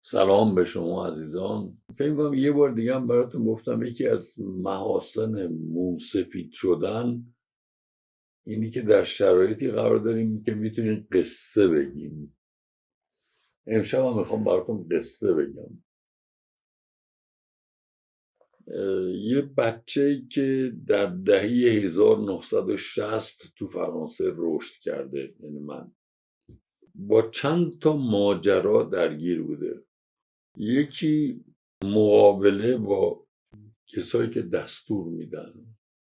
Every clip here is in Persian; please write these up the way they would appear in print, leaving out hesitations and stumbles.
سلام به شما عزیزان. فکر می‌کنم یه بار دیگه هم براتون گفتم یکی از محاسن موسفید شدن اینی که در شرایطی قرار داریم که میتونیم قصه بگیم. امشب هم میخوام براتون قصه بگم. یه بچه‌ای که در دهه 1960 تو فرانسه رشد کرده، یعنی من، با چند تا ماجرا درگیر بوده. یکی مقابله با کسایی که دستور میدن،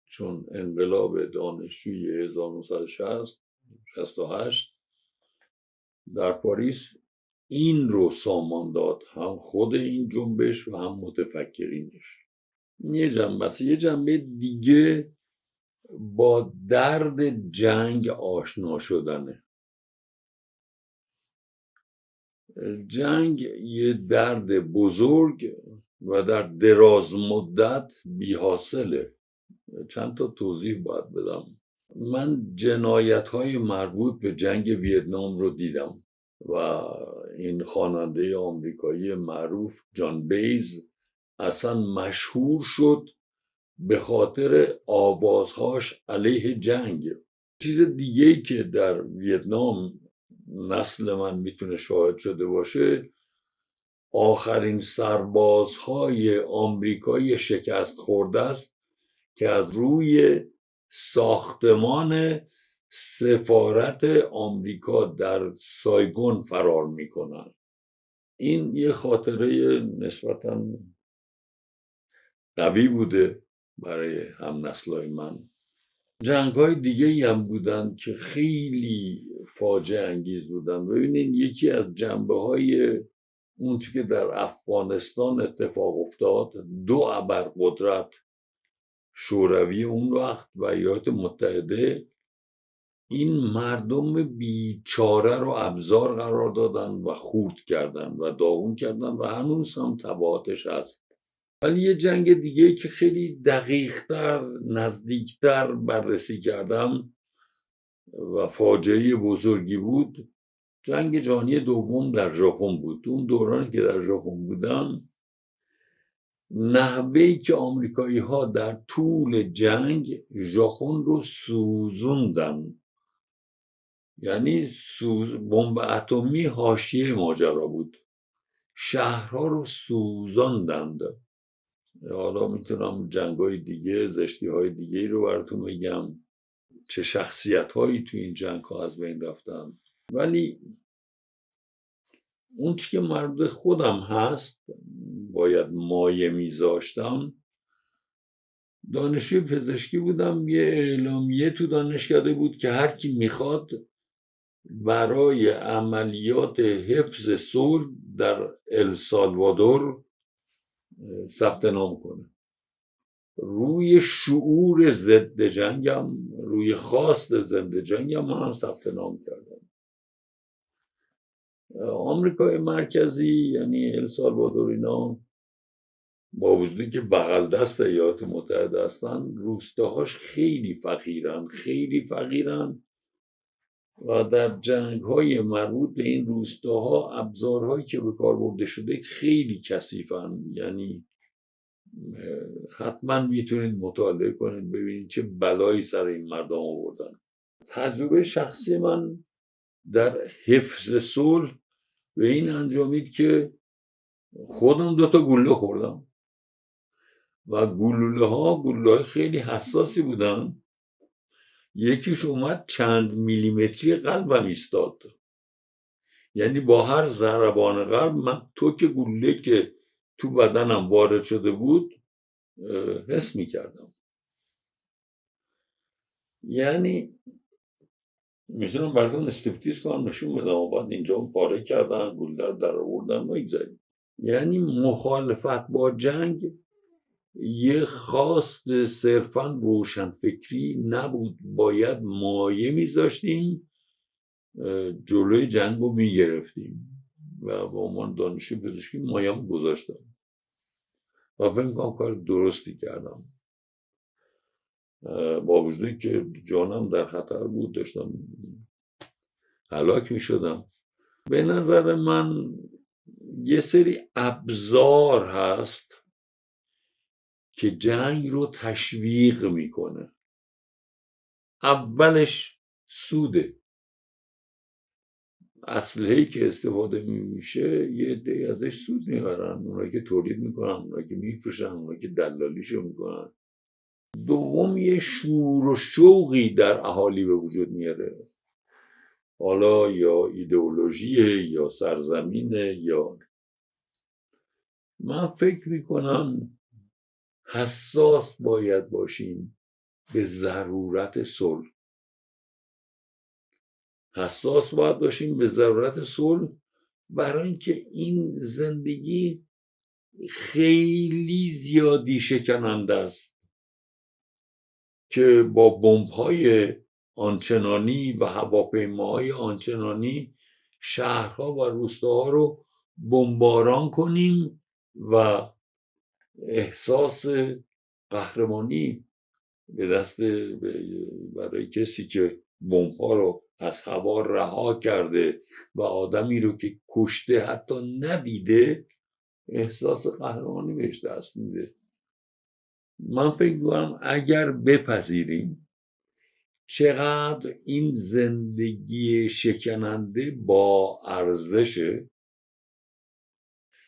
چون انقلاب دانشجویی 1968 در پاریس این رو سامان داد، هم خود این جنبش و هم متفکرینش. یه جنبه دیگه با درد جنگ آشنا شدنه. جنگ یه درد بزرگ و در دراز مدت بی حاصله. چند تا توضیح باید بدم. من جنایت‌های مربوط به جنگ ویتنام رو دیدم و این خواننده آمریکایی معروف جان بیز اصلا مشهور شد به خاطر آوازهاش علیه جنگ. چیز دیگه‌ای که در ویتنام نسل من میتونه شاهد شده باشه، آخرین سربازهای آمریکایی شکست خورده است که از روی ساختمان سفارت آمریکا در سایگون فرار میکنن. این یه خاطره نسبتاً قوی بوده برای هم نسلای من. جنگ‌های دیگه‌ای هم بودن که خیلی فاجعه انگیز بودن. ببینین یکی از جنبه‌های اون که در افغانستان اتفاق افتاد، دو ابرقدرت، شوروی اون وقت و ایالات متحده، این مردم بیچاره رو ابزار قرار دادن و خورد کردن و داغون کردن و هنوز هم تبعاتش هست. ولی یه جنگ دیگه که خیلی دقیق‌تر، نزدیکتر بررسی کردم و فاجعه بزرگی بود، جنگ جهانی دوم در ژاپن بود. اون دورانی که در ژاپن بودم، نحوهی که آمریکایی ها در طول جنگ ژاپن رو سوزوندن، یعنی بمب اتمی حاشیه ماجرا بود، شهرها رو سوزاندند. حالا میتونم جنگ‌های دیگه، زشتی‌های دیگه رو براتون بگم، چه شخصیت‌هایی تو این جنگ‌ها از بین رفتن. ولی اون چی که مربوط خودم هست باید مایه میذاشتم. دانشجوی پزشکی بودم، یه اعلامیه تو دانشکده بود که هر کی میخواد برای عملیات حفظ صلح در السالوادور ثبت نام کنه. روی شعور ضد جنگم، روی خواست ضد جنگم هم ثبت نام کردم. آمریکای مرکزی یعنی السالوادور، اینا با وجودی که بغل دست ایالات متحده هستن، روستاهاش خیلی فقیرن و در جنگ های مربوط به این روستاها ابزارهایی که به کار برده شده خیلی کثیفن. یعنی حتما میتونید مطالعه کنید ببینید چه بلایی سر این مردم آوردن. تجربه شخصی من در حفظ صلح به این انجامید که خودم 2 تا گلوله خوردم و گلوله های خیلی حساسی بودن. یکیش اومد چند میلیمتری قلبم ایستاد، یعنی با هر ضربان قلب من توک گلوله که تو بدنم وارد شده بود حس میکردم. یعنی میتونم براتون استریپتیز کنم نشون بدم و بعد اینجا پاره کردن، گلوله رو در آوردن و ایگذاریم. یعنی مخالفت با جنگ یه خواست صرفا روشنفکری نبود، باید مایه میذاشتیم، جلوی جنگ رو میگرفتیم و با عنوان دانشجوی پزشکی مایم گذاشتم و فکر می‌کنم کار درستی کردم، با وجودی که جانم در خطر بود، داشتم هلاک میشدم. به نظر من یه سری ابزار هست که جنگ رو تشویق میکنه. اولش سوده. اسلحه‌ای که استفاده میشه یه عده‌ای ازش سود میبرن، اونایی که تولید میکنن، اونایی که میفروشن، اونایی که دلالیشو میکنن. دوم یه شور و شوقی در اهالی به وجود میاره، حالا یا ایدئولوژیه یا سرزمینه. یا من فکر میکنم حساس باید باشیم به ضرورت صلح. حساس باید باشیم به ضرورت صلح، برای اینکه این زندگی خیلی زیادی شکننده است که با بمب‌های آنچنانی و هواپیماهای آنچنانی شهرها و روستاها رو بمباران کنیم و احساس قهرمانی به دست برای کسی که بمب‌ها رو از هوا رها کرده و آدمی رو که کشته حتی ندیده، احساس قهرمانی بهش دست میده. من فکر می‌کنم اگر بپذیریم چقدر این زندگی شکننده با ارزشه،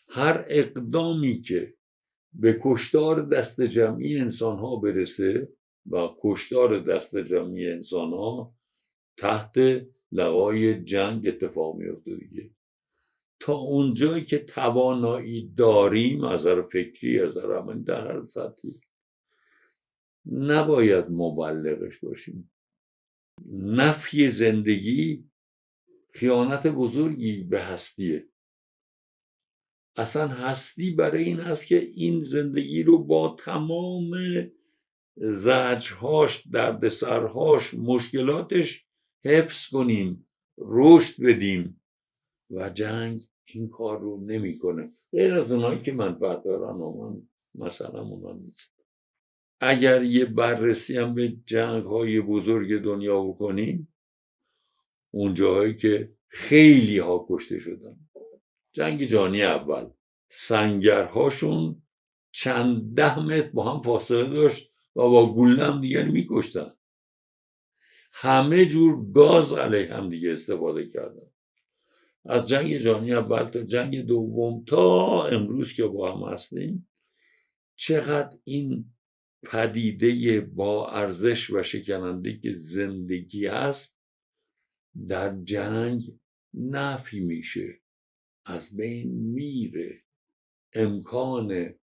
هر اقدامی که به کشتار دست جمعی انسان ها برسه و کشتار دست جمعی انسان ها تحت لوای جنگ اتفاق میفته دیگه. تا اونجایی که توانایی داریم از نظر فکری، از نظر عملی، در هر سطحی، نباید مبلغش باشیم. نفی زندگی خیانت بزرگی به هستیه. اصلا هستی برای این هست که این زندگی رو با تمام زجرهاش، دردسرهاش، مشکلاتش حفظ کنیم، رشد بدیم و جنگ این کار رو نمیکنه، غیر از اونایی که منفعت دارن و من مثلا اونا نیست. اگر یه بررسی هم به جنگ های بزرگ دنیا بکنیم، اون جاهایی که خیلی ها کشته شدن، جنگ جهانی اول سنگرهاشون چند 10 متر با هم فاصله داشت و با گوله هم دیگر میکشتن. همه جور گاز علیه هم دیگه استفاده کردن. از جنگ جهانی اول تا جنگ دوم تا امروز که با هم هستیم، چقدر این پدیده با ارزش و شکننده که زندگی هست در جنگ نفی میشه، از بین میره، امکان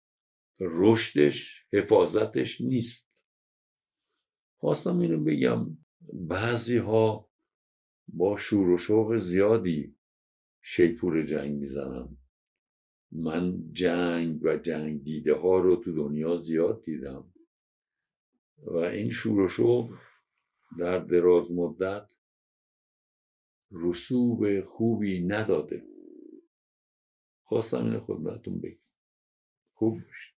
رشدش، حفاظتش نیست. خواستم اینو بگم. بعضی ها با شور و شوق زیادی شیپور جنگ میزنن. من جنگ و جنگ دیده ها رو تو دنیا زیاد دیدم و این شور و شوق در دراز مدت رسوب خوبی نداده. خواستم اینو خدمتتون بگم. خوب باشید.